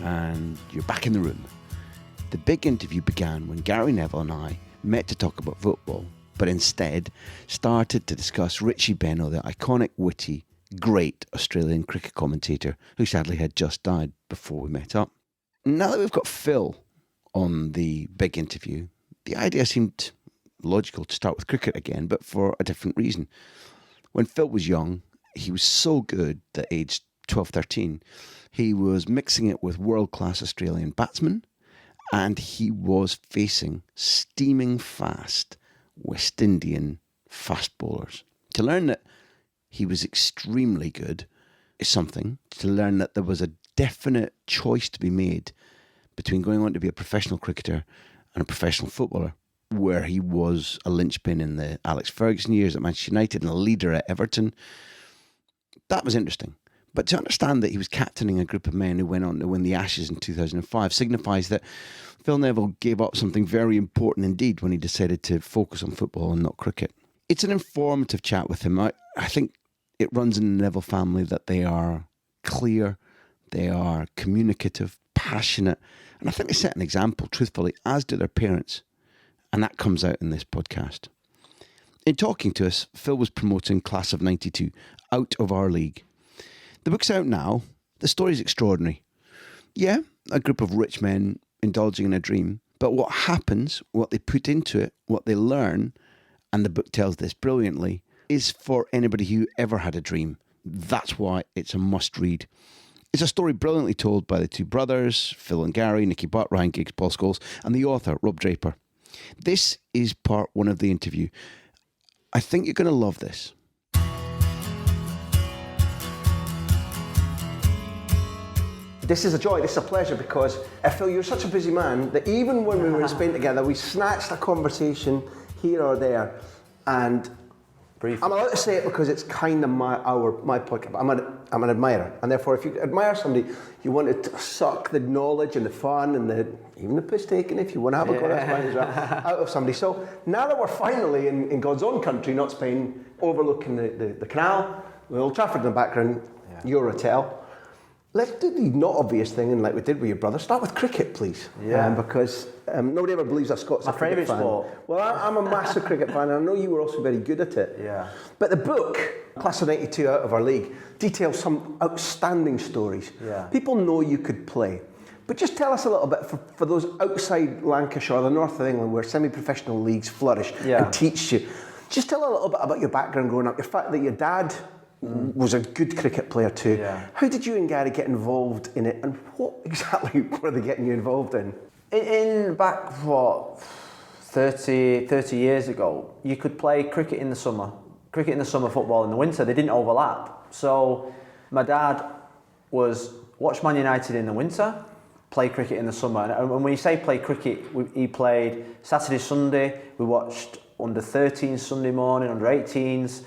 and you're back in the room. The big interview began when Gary Neville and I met to talk about football, but instead started to discuss Richie Benaud, the iconic, witty, great Australian cricket commentator who sadly had just died before we met up. Now that we've got Phil on the big interview, the idea seemed logical to start with cricket again, but for a different reason. When Phil was young, he was so good that aged 12, 13, he was mixing it with world-class Australian batsmen, and he was facing steaming fast West Indian fast bowlers. To learn that he was extremely good is something. To learn that there was a definite choice to be made between going on to be a professional cricketer and a professional footballer, where he was a linchpin in the Alex Ferguson years at Manchester United and a leader at Everton. That was interesting. But to understand that he was captaining a group of men who went on to win the Ashes in 2005 signifies that Phil Neville gave up something very important indeed when he decided to focus on football and not cricket. It's an informative chat with him. I think it runs in the Neville family that they are clear, they are communicative, passionate, and I think they set an example, truthfully, as do their parents. And that comes out in this podcast. In talking to us, Phil was promoting Class of 92 out of our league. The book's out now. The story's extraordinary. Yeah, a group of rich men indulging in a dream. But what happens, what they put into it, what they learn, and the book tells this brilliantly, is for anybody who ever had a dream. That's why it's a must-read. It's a story brilliantly told by the two brothers, Phil and Gary, Nicky Butt, Ryan Giggs, Paul Scholes, and the author, Rob Draper. This is part one of the interview. I think you're going to love this. This is a joy, this is a pleasure, because I feel you're such a busy man that even when we were in Spain together, we snatched a conversation here or there, and briefly. I'm allowed to say it because it's kind of my podcast. I'm an admirer, and therefore, if you admire somebody, you want to suck the knowledge and the fun and even the piss taking, if you want to have a go, that's fine as well, out of somebody. So now that we're finally in God's own country, not Spain, overlooking the canal, with Old Trafford in the background, your hotel. Let's do the not obvious thing, and like we did with your brother, start with cricket, please. Yeah. Because nobody ever believes a Scots a cricket fan. My favourite sport. Well, I'm a massive cricket fan, and I know you were also very good at it. Yeah. But the book, Class of 92 out of our league, details some outstanding stories. Yeah. People know you could play. But just tell us a little bit, for those outside Lancashire, the north of England, where semi-professional leagues flourish and teach you. Just tell a little bit about your background growing up, the fact that your dad was a good cricket player too. Yeah. How did you and Gary get involved in it, and what exactly were they getting you involved in? In back, 30 years ago, you could play cricket in the summer, football in the winter. They didn't overlap. So my dad was watch Man United in the winter, play cricket in the summer. And when you say play cricket, he played Saturday, Sunday. We watched under 13s Sunday morning, under 18s,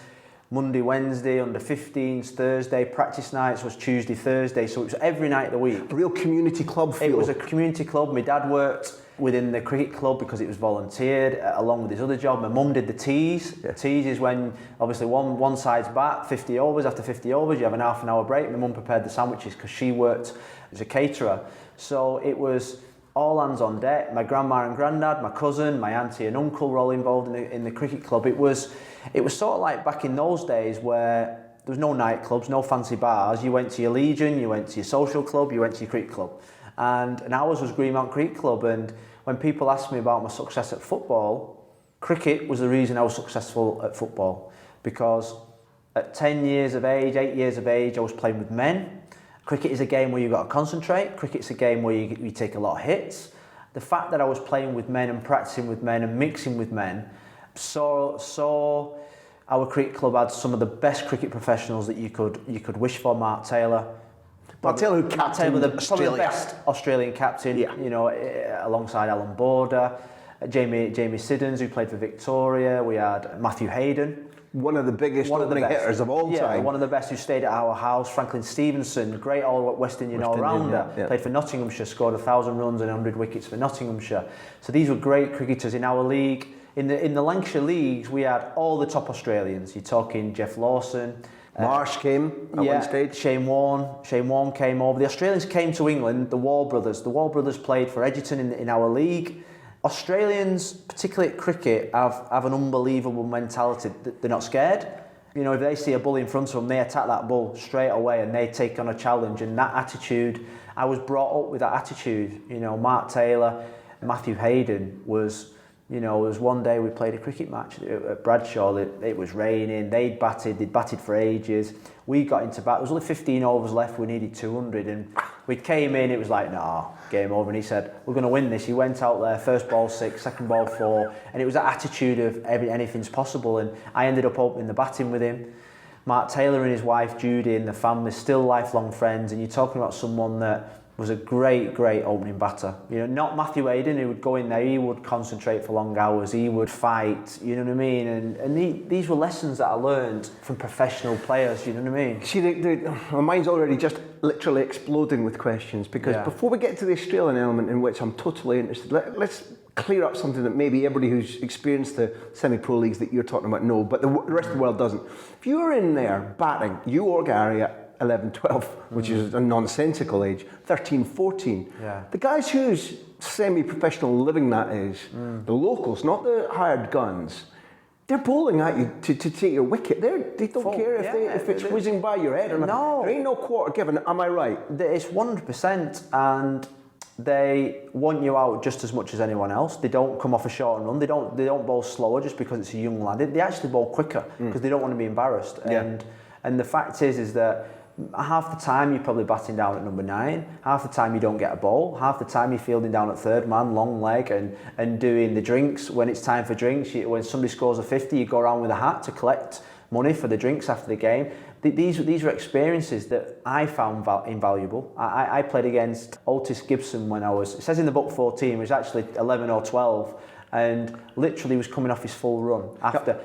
Monday, Wednesday, under 15s, Thursday. Practice nights was Tuesday, Thursday. So it was every night of the week. A real community club feel. It was a community club. My dad worked within the cricket club because it was volunteered along with his other job. My mum did the teas. Yeah. Teas is when obviously one side's back, 50 overs. After 50 overs, you have an half an hour break. My mum prepared the sandwiches because she worked as a caterer. So it was all hands on deck. My grandma and granddad, my cousin, my auntie and uncle were all involved in the cricket club. It was sort of like back in those days where there was no nightclubs, no fancy bars. You went to your Legion, you went to your social club, you went to your cricket club. And ours was Greenmount Cricket Club. And when people asked me about my success at football, cricket was the reason I was successful at football. Because at 8 years of age, I was playing with men. Cricket is a game where you've got to concentrate. Cricket's a game where you take a lot of hits. The fact that I was playing with men and practicing with men and mixing with men, so our cricket club had some of the best cricket professionals that you could wish for. Mark Taylor, probably the best Australian captain. Yeah. You know, alongside Alan Border, Jamie Siddons, who played for Victoria. We had Matthew Hayden, one of the biggest opening hitters of all time. One of the best who stayed at our house. Franklin Stevenson, great West Indian all-rounder. Yeah. Played for Nottinghamshire, scored 1,000 runs and 100 wickets for Nottinghamshire. So these were great cricketers in our league. In the Lancashire leagues, we had all the top Australians. You're talking Jeff Lawson, Marsh came at one stage. Shane Warne came over. The Australians came to England, the Wall brothers. The Wall brothers played for Edgerton in our league. Australians, particularly at cricket, have an unbelievable mentality. They're not scared. You know, if they see a bull in front of them, they attack that bull straight away and they take on a challenge. And that attitude, I was brought up with that attitude. You know, Mark Taylor, Matthew Hayden was... You know, it was one day we played a cricket match at Bradshaw. It was raining. They'd batted for ages. We got into bat. There was only 15 overs left. We needed 200, and we came in. It was like, nah, game over. And he said, "We're going to win this." He went out there, first ball 6, second ball 4, and it was that attitude of anything's possible. And I ended up opening the batting with him. Mark Taylor and his wife Judy and the family still lifelong friends. And you're talking about someone that was a great opening batter. You know, not Matthew Hayden, who would go in there, he would concentrate for long hours, he would fight, you know what I mean? And these were lessons that I learned from professional players, you know what I mean? See, my mind's already just literally exploding with questions, because before we get to the Australian element, in which I'm totally interested, let's clear up something that maybe everybody who's experienced the semi-pro leagues that you're talking about know, but the rest of the world doesn't. If you were in there batting, you or Gary at 11, 12, which is a nonsensical age, 13, 14. Yeah. The guys whose semi-professional living that is, the locals, not the hired guns, they're bowling at you to take your wicket. They don't care if it's whizzing by your head or not. No. There ain't no quarter given, am I right? It's 100%, and they want you out just as much as anyone else. They don't come off a short run. They don't bowl slower just because it's a young lad. They actually bowl quicker because they don't want to be embarrassed. And the fact is that half the time you're probably batting down at number 9, half the time you don't get a ball, half the time you're fielding down at third man, long leg, and doing the drinks. When it's time for drinks, when somebody scores a 50, you go around with a hat to collect money for the drinks after the game. These were experiences that I found invaluable. I played against Otis Gibson when I was, it says in the book 14, it was actually 11 or 12, and literally was coming off his full run. After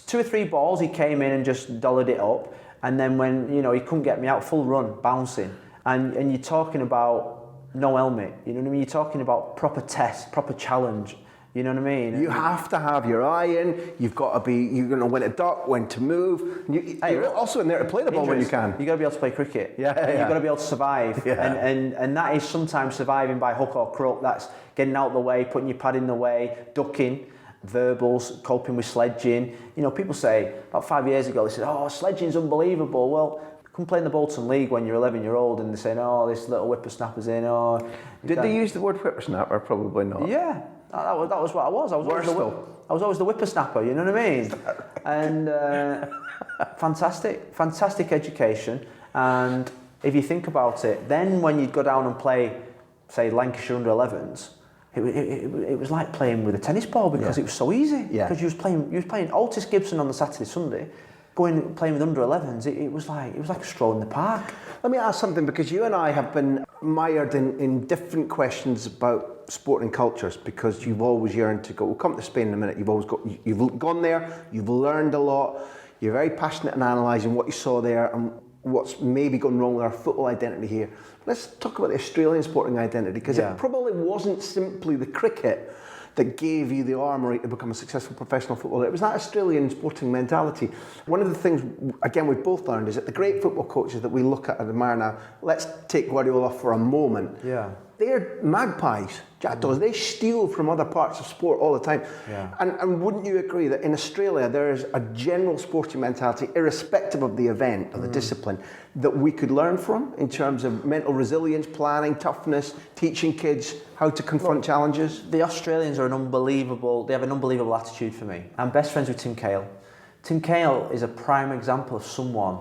2 or 3 balls, he came in and just dollared it up. And then when, you know, he couldn't get me out, full run, bouncing. And you're talking about no helmet, you know what I mean? You're talking about proper test, proper challenge, you know what I mean? You have to have your eye in, you've got to be, you're going to when to duck, when to move. You're also in there to play the ball when you can. You've got to be able to play cricket. You've got to be able to survive. Yeah. And that is sometimes surviving by hook or crook. That's getting out of the way, putting your pad in the way, ducking. Verbals, coping with sledging. You know, people say, about 5 years ago, they said, oh, sledging's unbelievable. Well, come play in the Bolton League when you're 11-year-old and they're saying, oh, this little whippersnapper's in. Oh, Did they use the word whippersnapper? Probably not. Yeah, that was what I was. I was always the whippersnapper, you know what I mean? And fantastic education. And if you think about it, then when you'd go down and play, say, Lancashire under-11s, it was like playing with a tennis ball because it was so easy. Because you was playing Otis Gibson on the Saturday, Sunday, playing with under-11s. It was like a stroll in the park. Let me ask something, because you and I have been mired in different questions about sporting cultures, because you've always yearned to go. We'll come to Spain in a minute. You've gone there. You've learned a lot. You're very passionate in analysing what you saw there and what's maybe gone wrong with our football identity here. Let's talk about the Australian sporting identity, because it probably wasn't simply the cricket that gave you the armoury to become a successful professional footballer. It was that Australian sporting mentality. One of the things, again, we've both learned is that the great football coaches that we look at and admire now, let's take Guardiola for a moment. They're magpies, jackdaws. They steal from other parts of sport all the time. And wouldn't you agree that in Australia there is a general sporting mentality, irrespective of the event or the discipline, that we could learn from in terms of mental resilience, planning, toughness, teaching kids how to confront challenges? The Australians are they have an unbelievable attitude for me. I'm best friends with Tim Cahill. Tim Cahill is a prime example of someone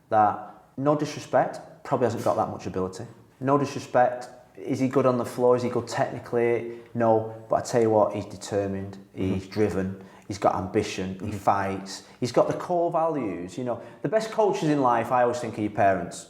that, no disrespect, probably hasn't got that much ability. No disrespect. Is he good on the floor? Is he good technically? No, but I tell you what, he's determined, he's driven, he's got ambition, he fights, he's got the core values. You know, the best coaches in life, I always think, are your parents.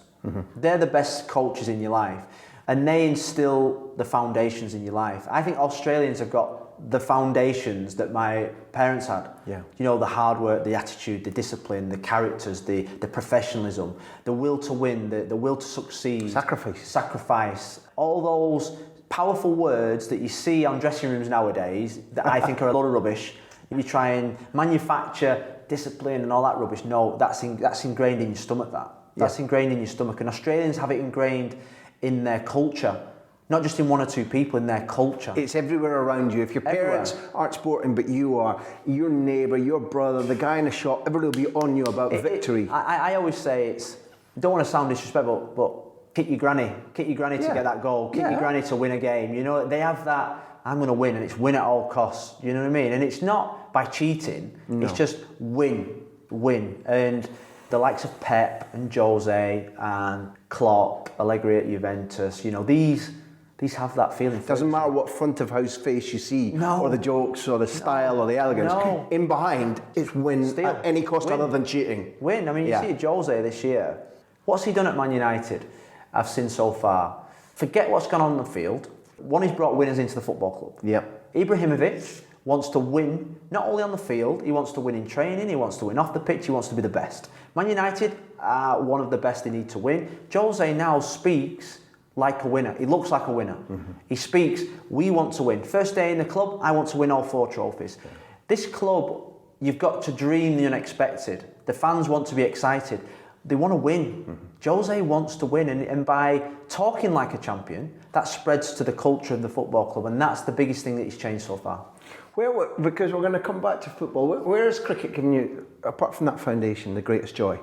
They're the best coaches in your life, and they instill the foundations in your life. I think Australians have got the foundations that my parents had. You know, the hard work, the attitude, the discipline, the characters, the professionalism, the will to win, the will to succeed. Sacrifice. All those powerful words that you see on dressing rooms nowadays that I think are a lot of rubbish. You try and manufacture discipline and all that rubbish. No, that's ingrained in your stomach. That's ingrained in your stomach. And Australians have it ingrained in their culture. Not just in one or two people, in their culture. It's everywhere around you. If your parents aren't sporting, but you are, your neighbour, your brother, the guy in the shop, everybody will be on you about victory. I always say don't want to sound disrespectful, but kick your granny to get that goal, kick your granny to win a game. You know, they have that, I'm going to win, and it's win at all costs. You know what I mean? And it's not by cheating, it's just win. And the likes of Pep and Jose and Klopp, Allegri at Juventus, you know, these have that feeling. Doesn't matter what front of house face you see, or the jokes, or the style, or the elegance. No. In behind, it's win at any cost other than cheating. Win. I mean, you see Jose this year. What's he done at Man United? I've seen so far. Forget what's gone on the field. One, he's brought winners into the football club. Yep. Ibrahimovic wants to win, not only on the field, he wants to win in training, he wants to win off the pitch, he wants to be the best. Man United are one of the best they need to win. Jose now speaks like a winner. He looks like a winner. Mm-hmm. He speaks, we want to win. First day in the club, I want to win all 4 trophies. Okay. This club, you've got to dream the unexpected. The fans want to be excited. They want to win. Mm-hmm. Jose wants to win, and by talking like a champion, that spreads to the culture of the football club, and that's the biggest thing that he's changed so far. Because we're going to come back to football, where has cricket given you, apart from that foundation, the greatest joy?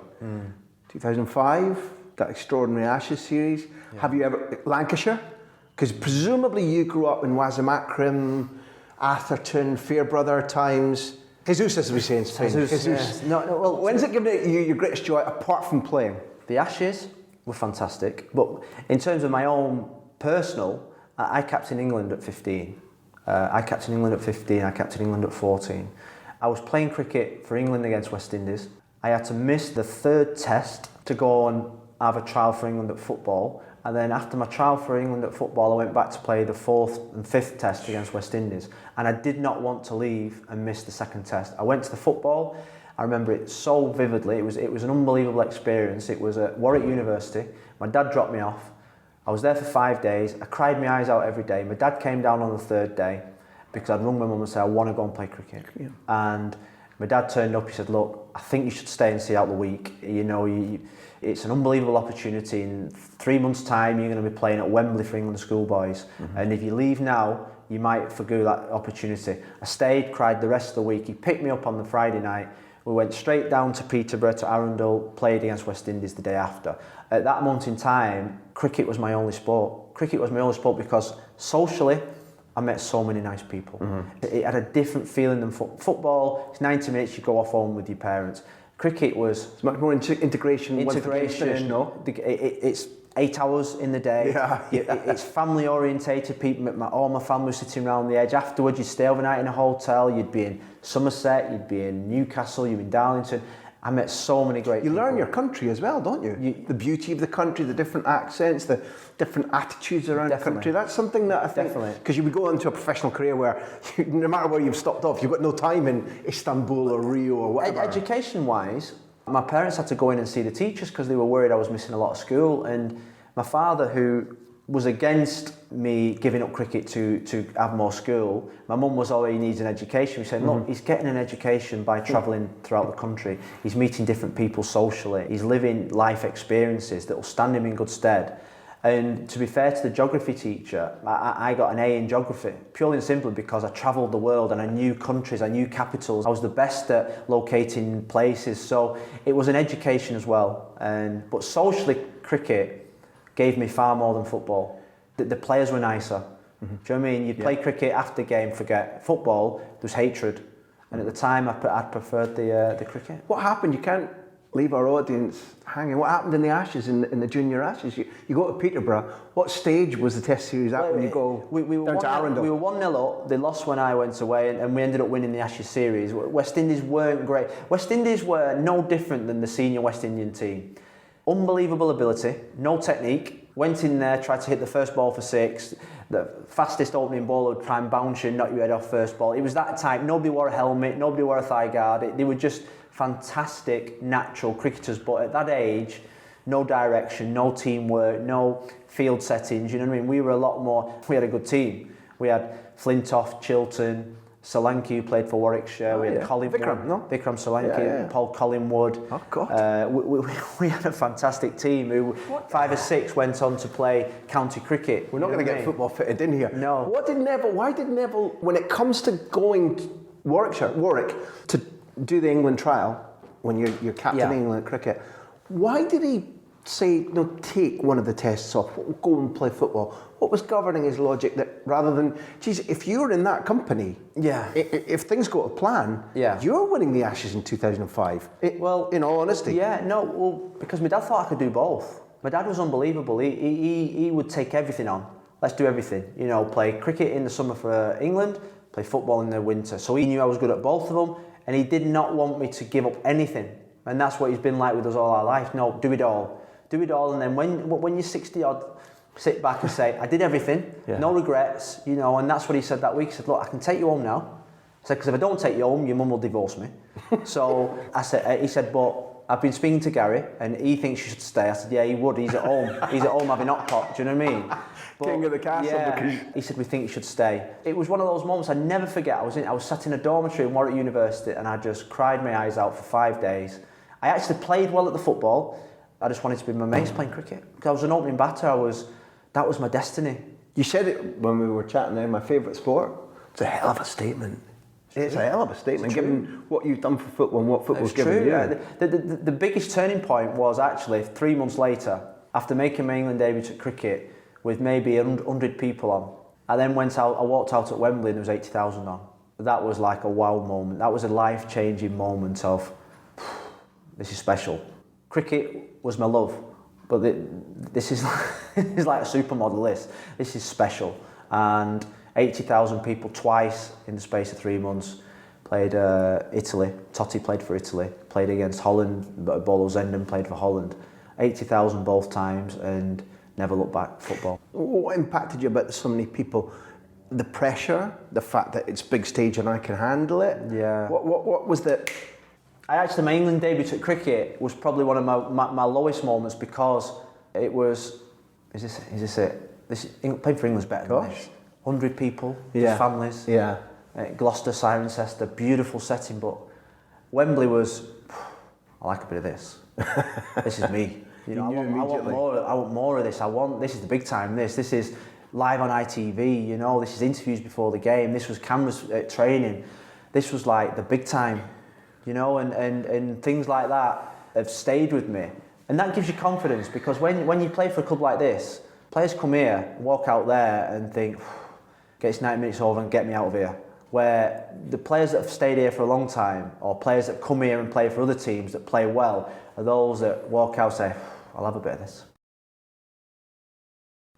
2005, that extraordinary Ashes series. Yeah. Have you ever, Lancashire? Because presumably you grew up in Wazimakrim, Atherton, Fairbrother times. Jesus, as we say in Spain. Jesus. Yes. Well, when's it given you your greatest joy apart from playing? The Ashes were fantastic, but in terms of my own personal, I captained England at 15. I captained England at 15, I captained England at 14. I was playing cricket for England against West Indies. I had to miss the 3rd test to go and have a trial for England at football. And then after my trial for England at football, I went back to play the 4th and 5th test against West Indies. And I did not want to leave and miss the 2nd test. I went to the football. I remember it so vividly. It was an unbelievable experience. It was at Warwick University. My dad dropped me off. I was there for 5 days. I cried my eyes out every day. My dad came down on the 3rd day because I'd rung my mum and said, I want to go and play cricket. Yeah. And my dad turned up, he said, look, I think you should stay and see out the week. You know, it's an unbelievable opportunity. In 3 months' time, you're going to be playing at Wembley for England schoolboys. Mm-hmm. And if you leave now, you might forgo that opportunity. I stayed, cried the rest of the week. He picked me up on the Friday night. We went straight down to Peterborough, to Arundel, played against West Indies the day after. At that moment in time, cricket was my only sport. Cricket was my only sport because socially, I met so many nice people. Mm-hmm. It had a different feeling than football. It's 90 minutes, you go off home with your parents. Cricket was... It's much more integration. Integration, no? It's 8 hours in the day. Yeah. It's family orientated. People, all my family was sitting around the edge. Afterwards, you'd stay overnight in a hotel. You'd be in Somerset. You'd be in Newcastle. You'd be in Darlington. I met so many great people. You learn your country as well, don't you? The beauty of the country, the different accents, the different attitudes around the country. That's something that I think... Because you would go into a professional career where no matter where you've stopped off, you've got no time in Istanbul or Rio or whatever. Education-wise, my parents had to go in and see the teachers because they were worried I was missing a lot of school. And my father, who was against me giving up cricket to have more school, my mum was, he needs an education. We said, look, he's getting an education by travelling throughout the country. He's meeting different people socially. He's living life experiences that will stand him in good stead. And to be fair to the geography teacher, I got an A in geography, purely and simply because I travelled the world and I knew countries, I knew capitals. I was the best at locating places, so it was an education as well. But socially, cricket gave me far more than football. The players were nicer. Mm-hmm. Do you know what I mean? You'd play cricket after game, forget. Football, there was hatred. And at the time, I preferred the cricket. What happened? You can't leave our audience hanging. What happened in the Ashes, in the junior Ashes? You go to Peterborough. What stage was the Test series at when you go down to Arundel? We were 1-0 up. They lost when I went away, and we ended up winning the Ashes series. West Indies weren't great. West Indies were no different than the senior West Indian team. Unbelievable ability, no technique. Went in there, tried to hit the first ball for 6. The fastest opening bowler would try and bounce you and knock your head off first ball. It was that type. Nobody wore a helmet, nobody wore a thigh guard. They were just fantastic, natural cricketers. But at that age, no direction, no teamwork, no field settings. You know what I mean? We were a lot more. We had a good team. We had Flintoff, Chilton, Solanke, who played for Warwickshire. We had Collingwood. Vikram Solanke, Paul Collingwood. Oh, God. We had a fantastic team who, 5 or 6, went on to play county cricket. We're not going to get football fitted in here. No. Why did Neville, when it comes to going to Warwick, to do the England trial, when you're captain England cricket, why did he say, no, take one of the tests off, go and play football? What was governing his logic that rather than, geez, if you're in that company, if things go to plan, you're winning the Ashes in 2005? Well, in all honesty. Because my dad thought I could do both. My dad was unbelievable. He would take everything on. Let's do everything. You know, play cricket in the summer for England, play football in the winter. So he knew I was good at both of them, and he did not want me to give up anything. And that's what he's been like with us all our life. No, do it all. Do it all, and then when you're 60 odd, sit back and say, I did everything, no regrets, you know. And that's what he said that week. He said, look, I can take you home now. I said, because if I don't take you home, your mum will divorce me. So he said, but I've been speaking to Gary, and he thinks you should stay. I said, yeah, he would. He's at home. He's at home having hot pot. Do you know what I mean? But, King of the castle. Yeah, he said, we think you should stay. It was one of those moments I never forget. I was sat in a dormitory in Warwick University, and I just cried my eyes out for 5 days. I actually played well at the football. I just wanted to be my mates playing cricket. Because I was an opening batter. That was my destiny. You said it when we were chatting there, my favourite sport. It's a hell of a statement. It's a hell of a statement, given what you've done for football and what football's given you. Yeah. The biggest turning point was actually 3 months later, after making my England debut at cricket with maybe 100 people on. I then went out, I walked out at Wembley and there was 80,000 on. That was like a wow moment. That was a life-changing moment of, this is special. Cricket was my love, but this is like a supermodel. This is special, and 80,000 people twice in the space of 3 months. Played Italy. Totti played for Italy. Played against Holland. Bolo Zenden played for Holland. 80,000 both times, and never looked back. Football. What impacted you about so many people? The pressure, the fact that it's big stage and I can handle it. Yeah. What was the? My England debut at cricket was probably one of my lowest moments, because it was, is this it? Playing for England's better than this. 100 people, families. Yeah. Gloucester, Cirencester, beautiful setting, but Wembley was, I like a bit of this. This is me. You know, I want more of this. This is the big time. This is live on ITV, you know, this is interviews before the game. This was cameras training. This was like the big time. You know, and things like that have stayed with me. And that gives you confidence, because when you play for a club like this, players come here, walk out there and think, get this 90 minutes over and get me out of here. Where the players that have stayed here for a long time, or players that come here and play for other teams that play well, are those that walk out and say, I'll have a bit of this.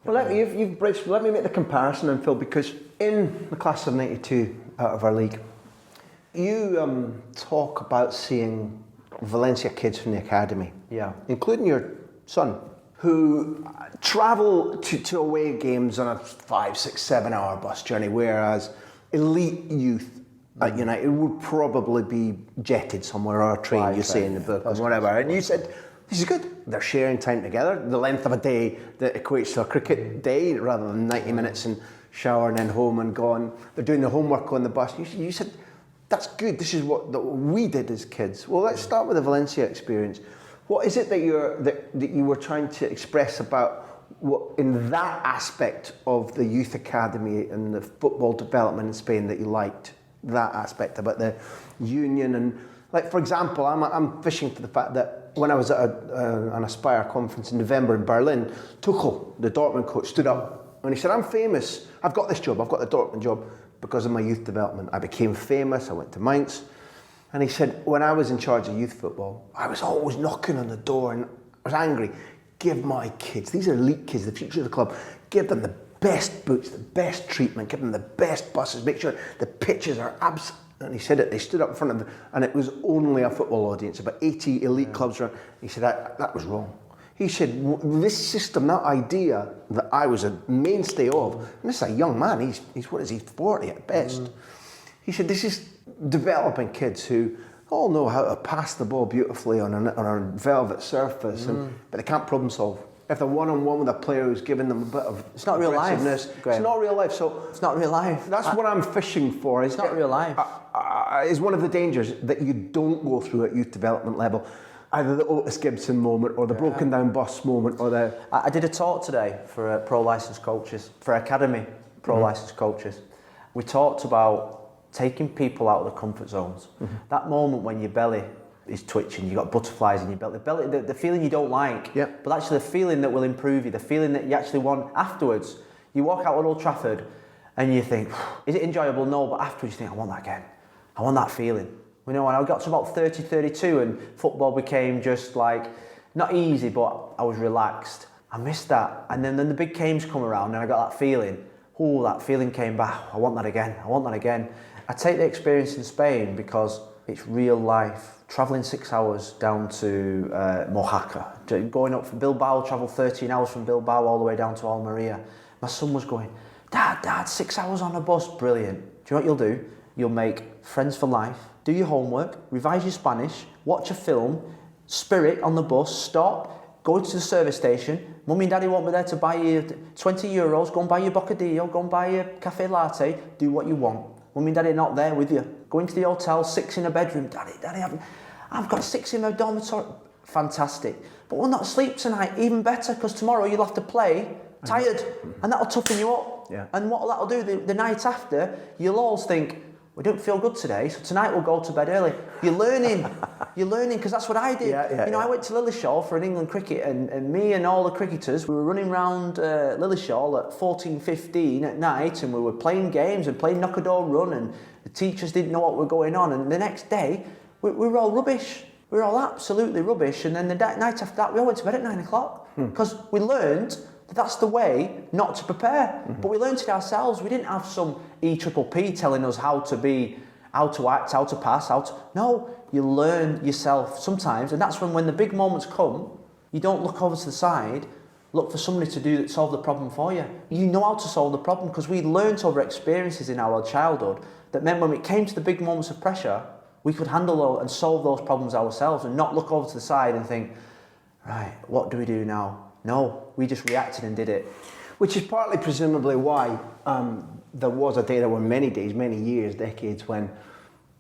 Well, let me make the comparison, and Phil, because in the class of 92 out of our league, you talk about seeing Valencia kids from the academy, including your son, who travel to away games on a 5, 6, 7 hour bus journey, whereas elite youth at United would probably be jetted somewhere, or a train, you say in the book, or whatever. And you said, this is good. They're sharing time together, the length of a day that equates to a cricket day, rather than 90 minutes and shower and then home and gone. They're doing the homework on the bus. You said, that's good. This is what we did as kids. Well, let's start with the Valencia experience. What is it that you were trying to express about what in that aspect of the youth academy and the football development in Spain that you liked? That aspect about the union, and like, for example, I'm fishing for the fact that when I was at an Aspire conference in November in Berlin, Tuchel, the Dortmund coach, stood up and he said, I'm famous. I've got this job. I've got the Dortmund job because of my youth development. I became famous. I went to Mainz. And he said, when I was in charge of youth football, I was always knocking on the door and I was angry. Give my kids, these are elite kids, the future of the club, give them the best boots, the best treatment, give them the best buses, make sure the pitches are and he said it, they stood up in front of them, and it was only a football audience, about 80 elite clubs around. He said, that was wrong. He said, this system, that idea that I was a mainstay of, and this is a young man, he's what is he, 40 at best. He said, this is developing kids who all know how to pass the ball beautifully on a velvet surface, but they can't problem solve. if they're one-on-one with a player who's giving them a bit of It's not real life, aggressiveness, Graham. it's not real life. So It's not real life. that's what I'm fishing for. It's not real life. Is one of the dangers that you don't go through at youth development level. Either the Otis Gibson moment or the broken down bus moment or the... I did a talk today for pro licensed coaches, for academy pro licensed coaches. We talked about taking people out of the comfort zones. That moment when your belly is twitching, you've got butterflies in your belly, the feeling you don't like, but actually the feeling that will improve you, the feeling that you actually want afterwards. You walk out at Old Trafford and you think, is it enjoyable? No, but afterwards you think, I want that again. I want that feeling. You know, when I got to about 30, 32 and football became just like, not easy, but I was relaxed. I missed that. And then the big games come around and I got that feeling. Oh, that feeling came back. I want that again. I want that again. I take the experience in Spain because it's real life. Travelling 6 hours down to Mojaca, going up from Bilbao, travel 13 hours from Bilbao all the way down to Almeria. My son was going, Dad, 6 hours on a bus, brilliant. Do you know what you'll do? You'll make friends for life, do your homework, revise your Spanish, watch a film, spirit on the bus, stop, go to the service station. Mummy and Daddy won't be there to buy you 20 euros, go and buy your bocadillo, go and buy your cafe latte, do what you want. Mummy and Daddy are not there with you. Go into the hotel, 6 in a bedroom. Daddy, I've got 6 in my dormitory. Fantastic. But we'll not sleep tonight, even better, because tomorrow you'll have to play tired, and that'll toughen you up. Yeah. And what that'll do, the night after, you'll always think, we don't feel good today, so tonight we'll go to bed early. You're learning, because that's what I did. I went to Lillishall for an England cricket, and me and all the cricketers, we were running around Lillishall at 14, 15 at night, and we were playing games and playing knock-a-door run, and the teachers didn't know what was going on, and the next day, we were all rubbish. We were all absolutely rubbish, and then the night after that, we all went to bed at 9 o'clock, because we learned that's the way not to prepare. But we learned it ourselves. We didn't have some EPPP telling us how to act, how to pass, No, you learn yourself sometimes. And that's when the big moments come, you don't look over to the side, look for somebody to solve the problem for you. You know how to solve the problem because we learnt over experiences in our childhood that meant when it came to the big moments of pressure, we could handle and solve those problems ourselves and not look over to the side and think, right, what do we do now? No, we just reacted and did it. Which is partly presumably why there was a day, there were many days, many years, decades when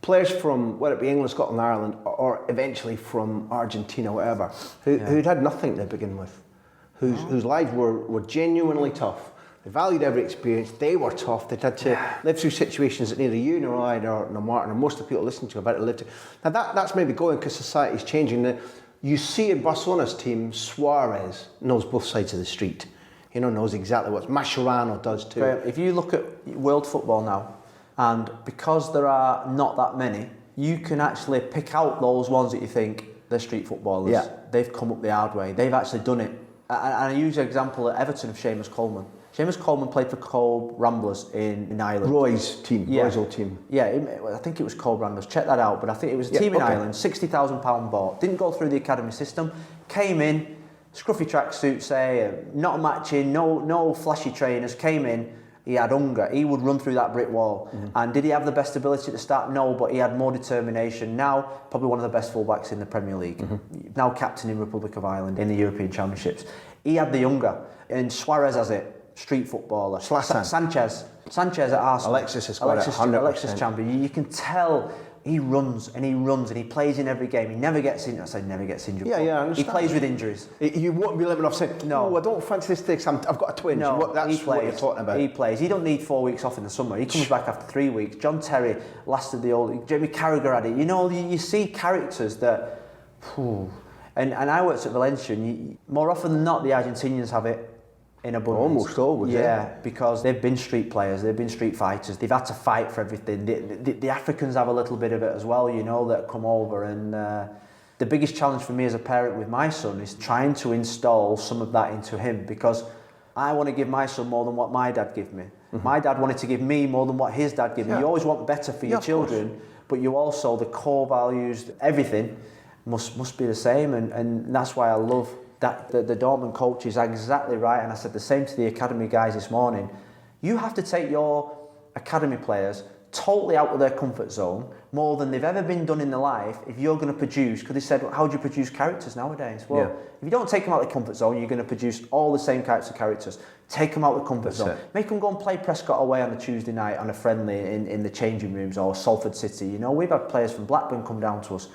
players from, whether it be England, Scotland, Ireland, or eventually from Argentina, whatever, who'd had nothing to begin with, whose lives were genuinely tough. They valued every experience, they were tough, they'd had to live through situations that neither you nor I nor Martin or most of the people listening to about it lived through. Now that's maybe going because society's changing. You see in Barcelona's team, Suarez knows both sides of the street. Knows exactly what Mascherano does too. If you look at world football now, and because there are not that many, you can actually pick out those ones that you think they're street footballers. Yeah. They've come up the hard way. They've actually done it. And I use the example at Everton of Seamus Coleman. Seamus Coleman played for Cove Ramblers in Ireland. Roy's team, Roy's old team. Yeah, I think it was Cove Ramblers. Check that out. But I think it was a team in Ireland, £60,000 bought. Didn't go through the academy system. Came in, scruffy tracksuit, not matching, no flashy trainers. Came in. He had hunger. He would run through that brick wall. And did he have the best ability at the start? No, but he had more determination. Now, probably one of the best fullbacks in the Premier League. Now captain in Republic of Ireland in the European Championships. He had the hunger. And Suarez has it. Street footballer. Sanchez at Arsenal. Alexis is quite 100%. Alexis champion. You can tell he runs and he plays in every game. He never gets injured. I say never gets injured. Yeah, I understand. He plays with injuries. You won't be living off saying, no, I don't fancy this thing. I've got a twinge. No, that's what you're talking about. He plays. He don't need 4 weeks off in the summer. He comes back after 3 weeks. John Terry lasted the old. Jamie Carragher had it. You see characters that. And I worked at Valencia, and more often than not, the Argentinians have it. In abundance. Almost always, because they've been street players, they've been street fighters, they've had to fight for everything. The Africans have a little bit of it as well, that come over. And the biggest challenge for me as a parent with my son is trying to install some of that into him, because I want to give my son more than what my dad gave me. My dad wanted to give me more than what his dad gave me. You always want better for your children, but you also, the core values, everything must be the same, and that's why I love that the Dortmund coach is exactly right. And I said the same to the academy guys this morning. You have to take your academy players totally out of their comfort zone, more than they've ever been done in their life, if you're going to produce, because they said, how do you produce characters nowadays? Well, if you don't take them out of the comfort zone, you're going to produce all the same types of characters. Take them out of the comfort zone. Make them go and play Prescott away on a Tuesday night on a friendly in the changing rooms, or Salford City. You know, we've had players from Blackburn come down to us.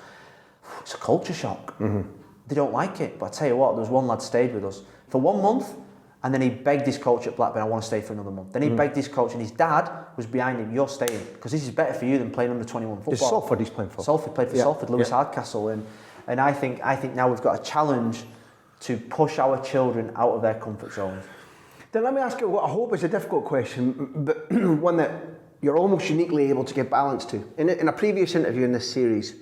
It's a culture shock. They don't like it. But I tell you what, there was one lad stayed with us for 1 month, and then he begged his coach at Blackburn, I want to stay for another month. Then he begged his coach, and his dad was behind him, you're staying, because this is better for you than playing under 21 football. It's Salford he's playing for. Salford played for Salford, Lewis Hardcastle. And I think now we've got a challenge to push our children out of their comfort zones. Then let me ask you what I hope is a difficult question, but one that you're almost uniquely able to give balance to. In a previous interview in this series,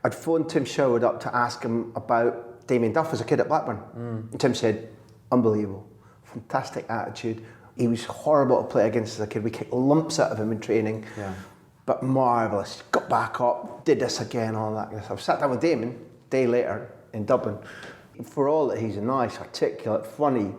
I'd phoned Tim Sherwood up to ask him about Damien Duff as a kid at Blackburn. And Tim said, unbelievable. Fantastic attitude. He was horrible to play against as a kid. We kicked lumps out of him in training, but marvellous. Got back up, did this again, all that kind of stuff. Sat down with Damien a day later in Dublin. For all that he's a nice, articulate, funny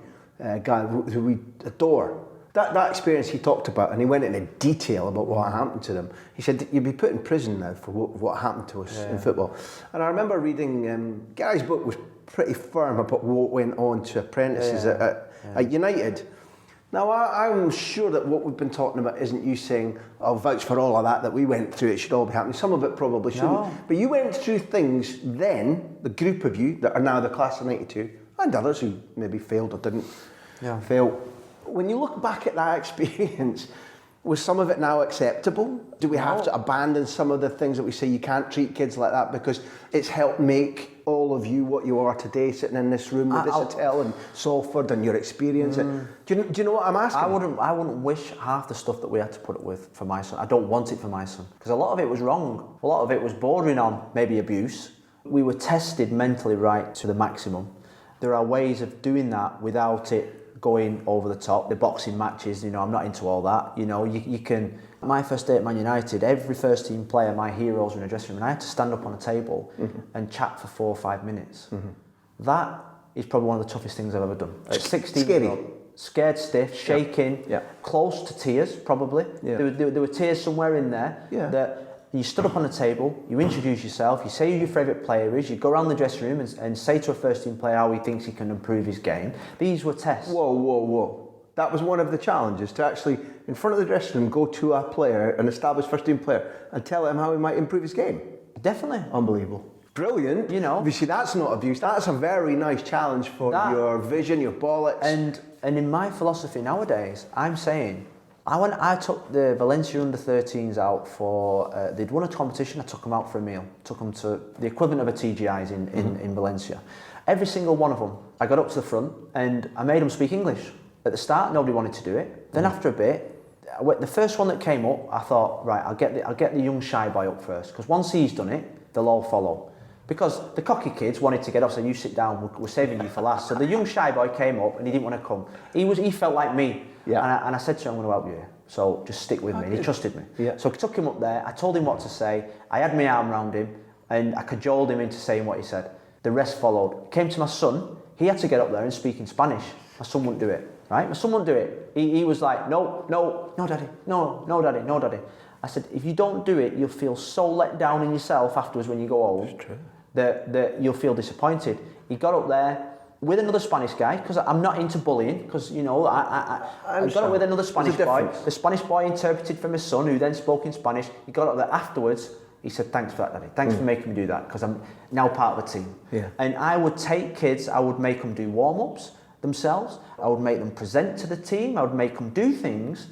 guy who we adore. That experience he talked about, and he went into detail about what happened to them. He said, you'd be put in prison now for what happened to us in football. And I remember reading, Gary's book was pretty firm about what went on to apprentices at United. Now, I'm sure that what we've been talking about isn't you saying, I'll vouch for all of that we went through, it should all be happening. Some of it probably shouldn't. No. But you went through things then, the group of you that are now the class of 92, and others who maybe failed or didn't fail. When you look back at that experience, was some of it now acceptable? Do we have to abandon some of the things that we say you can't treat kids like that because it's helped make all of you what you are today, sitting in this room with this hotel and Salford and your experience? Do you know what I'm asking? I wouldn't wish half the stuff that we had to put up with for my son. I don't want it for my son, because a lot of it was wrong. A lot of it was bordering on maybe abuse. We were tested mentally right to the maximum. There are ways of doing that without it going over the top. The boxing matches, you know, I'm not into all that. You know, you can. My first day at Man United, every first team player, my heroes were in a dressing room, and I had to stand up on a table and chat for 4 or 5 minutes. That is probably one of the toughest things I've ever done. At 16, scary. Scared stiff, shaking, close to tears probably. There were tears somewhere in there. That you stood up on a table, you introduce yourself, you say who your favourite player is, you go around the dressing room and say to a first team player how he thinks he can improve his game. These were tests. Whoa. That was one of the challenges, to actually, in front of the dressing room, go to a player, an established first team player, and tell him how he might improve his game. Definitely. Unbelievable. Brilliant. You know. Obviously, that's not abuse. That's a very nice challenge for your vision, your bollocks. And in my philosophy nowadays, I'm saying, I took the Valencia under-13s out for, they'd won a competition, I took them out for a meal. Took them to the equivalent of a TGI's in Valencia. Every single one of them, I got up to the front and I made them speak English. At the start, nobody wanted to do it. Then after a bit, the first one that came up, I thought, right, I'll get the young shy boy up first, because once he's done it, they'll all follow. Because the cocky kids wanted to get off, so you sit down, we're saving you for last. So the young shy boy came up and he didn't want to come. He felt like me. And I said to him, I'm going to help you here, so just stick with me. And he trusted me. So I took him up there, I told him what to say, I had my arm around him, and I cajoled him into saying what he said. The rest followed. Came to my son, he had to get up there and speak in Spanish. My son wouldn't do it, right? My son wouldn't do it. He was like, no, daddy, no, daddy. I said, if you don't do it, you'll feel so let down in yourself afterwards when you go home. It's true. That you'll feel disappointed. He got up there with another Spanish guy, because I'm not into bullying, because, you know, I got up with another Spanish boy. The Spanish boy interpreted for my son, who then spoke in Spanish. He got up there afterwards. He said, thanks for that, Daddy. Thanks for making me do that, because I'm now part of the team. And I would take kids, I would make them do warm-ups themselves. I would make them present to the team. I would make them do things.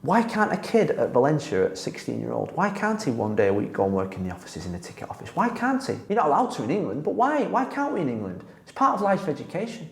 Why can't a kid at Valencia, at 16-year-old, why can't he one day a week go and work in the offices, in the ticket office? Why can't he? You're not allowed to in England, but why? Why can't we in England? It's part of life education.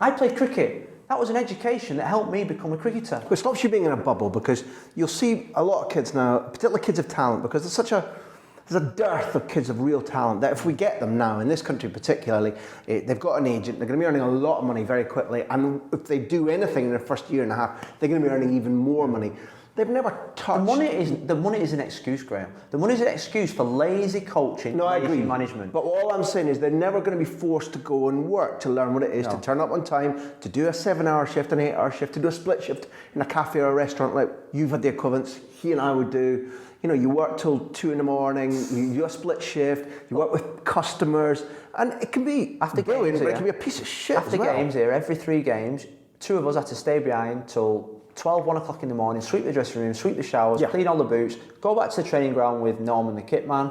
I played cricket. That was an education that helped me become a cricketer. It stops you being in a bubble, because you'll see a lot of kids now, particularly kids of talent, because there's a dearth of kids of real talent that if we get them now, in this country particularly, they've got an agent, they're going to be earning a lot of money very quickly, and if they do anything in their first year and a half, they're going to be earning even more money. They've never touched... The money is an excuse, Graham. The money is an excuse for lazy coaching, No, I lazy agree. management. But all I'm saying is they're never going to be forced to go and work to learn what it is, to turn up on time, to do a 7-hour shift, an 8-hour shift, to do a split shift in a cafe or a restaurant like you've had the equivalents he and I would do. You know, you work till 2 in the morning, you do a split shift, you work with customers, and it can be brilliant, but it can be a piece of shit After as well. games here, every 3 games, 2 of us had to stay behind till 12, 1 o'clock in the morning, sweep the dressing room, sweep the showers, clean all the boots, go back to the training ground with Norman the kit man,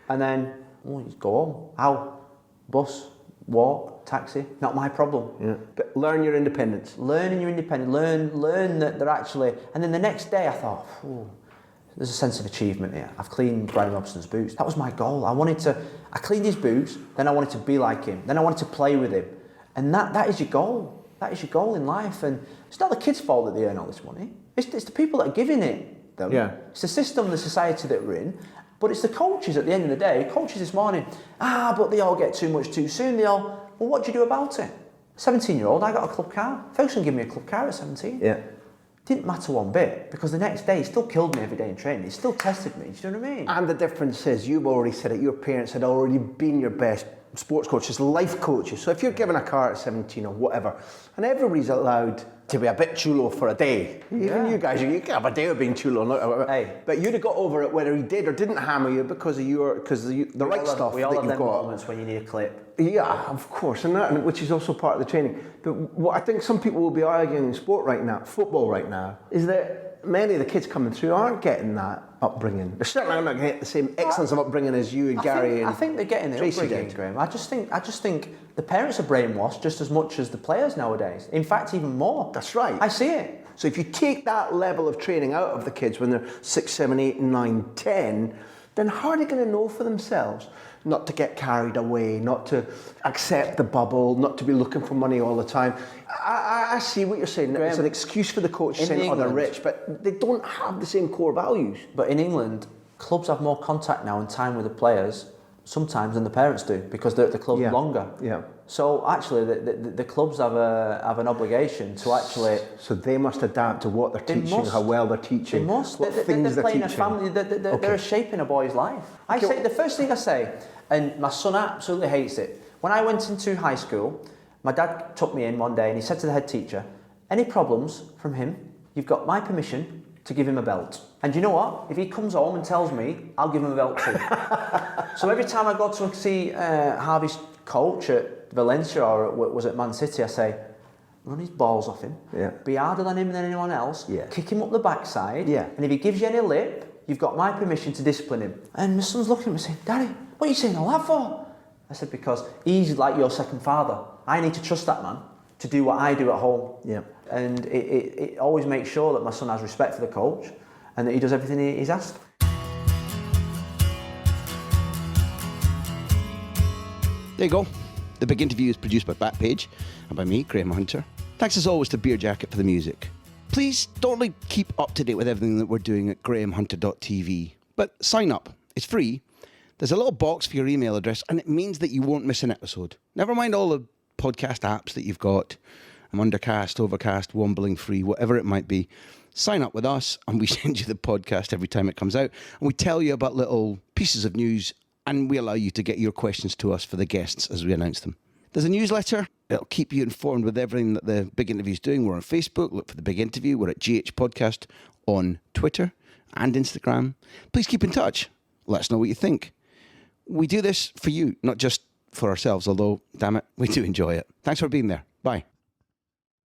and then you go home. How? Bus, walk, taxi, not my problem. Yeah. But learn your independence. Learning your independence, learn that they're actually, and then the next day I thought, there's a sense of achievement here. I've cleaned Brian Robson's boots. That was my goal. I cleaned his boots, then I wanted to be like him, then I wanted to play with him. And that is your goal. That is your goal in life. And it's not the kids' fault that they earn all this money. It's the people that are giving it them. Yeah. It's the system, the society that we're in. But it's the coaches at the end of the day. Coaches this morning, but they all get too much too soon. Well, what do you do about it? 17-year-old, I got a club car. Ferguson gave me a club car at 17. Yeah. Didn't matter one bit, because the next day he still killed me every day in training. He still tested me. Do you know what I mean? And the difference is, you've already said it, your parents had already been your best sports coaches, life coaches. So if you're given a car at 17 or whatever, and everybody's allowed to be a bit chulo for a day. Even you guys, you can have a day of being chulo. But you'd have got over it whether he did or didn't hammer you because of the right stuff we all that have you've them got. moments when you need a clip. Yeah, of course, and which is also part of the training. But what I think some people will be arguing in sport right now, football right now, is that many of the kids coming through aren't getting that upbringing. They're certainly not going to get the same excellence of upbringing as you and Gary I think they're getting the Tracy upbringing, did. Graham. I just think the parents are brainwashed just as much as the players nowadays. In fact, even more. That's right. I see it. So if you take that level of training out of the kids when they're 6, 7, 8, 9, 10, then how are they going to know for themselves not to get carried away, not to accept the bubble, not to be looking for money all the time? I see what you're saying. Graham, it's an excuse for the coach saying, they're rich, but they don't have the same core values. But in England, clubs have more contact now and time with the players sometimes than the parents do, because they're at the club longer. Yeah. So actually, the clubs have an obligation to actually. So they must adapt to what they're teaching, how well they're teaching, They must. what things they're playing teaching. a family. They're shaping a boy's life. I say the first thing I say, and my son absolutely hates it. When I went into high school, my dad took me in one day and he said to the head teacher, "Any problems from him, you've got my permission to give him a belt. And you know what? If he comes home and tells me, I'll give him a belt too." So every time I go to see Harvey's coach at Valencia or was at Man City, I say, run his balls off him, be harder on him than anyone else, kick him up the backside, and if he gives you any lip, you've got my permission to discipline him. And my son's looking at me saying, "Daddy, what are you saying all that for?" I said, "Because he's like your second father. I need to trust that man to do what I do at home." Yeah. And it always makes sure that my son has respect for the coach and that he does everything he's asked. There you go. The Big Interview is produced by Backpage and by me, Graham Hunter. Thanks as always to Beer Jacket for the music. Please don't only keep up to date with everything that we're doing at grahamhunter.tv, but sign up. It's free. There's a little box for your email address, and it means that you won't miss an episode. Never mind all the podcast apps that you've got. I'm Undercast, Overcast, Wombling Free, whatever it might be. Sign up with us, and we send you the podcast every time it comes out, and we tell you about little pieces of news, and we allow you to get your questions to us for the guests as we announce them. There's a newsletter. It'll keep you informed with everything that the Big Interview is doing. We're on Facebook. Look for the Big Interview. We're at GH Podcast on Twitter and Instagram. Please keep in touch. Let us know what you think. We do this for you, not just for ourselves, although, damn it, we do enjoy it. Thanks for being there. Bye.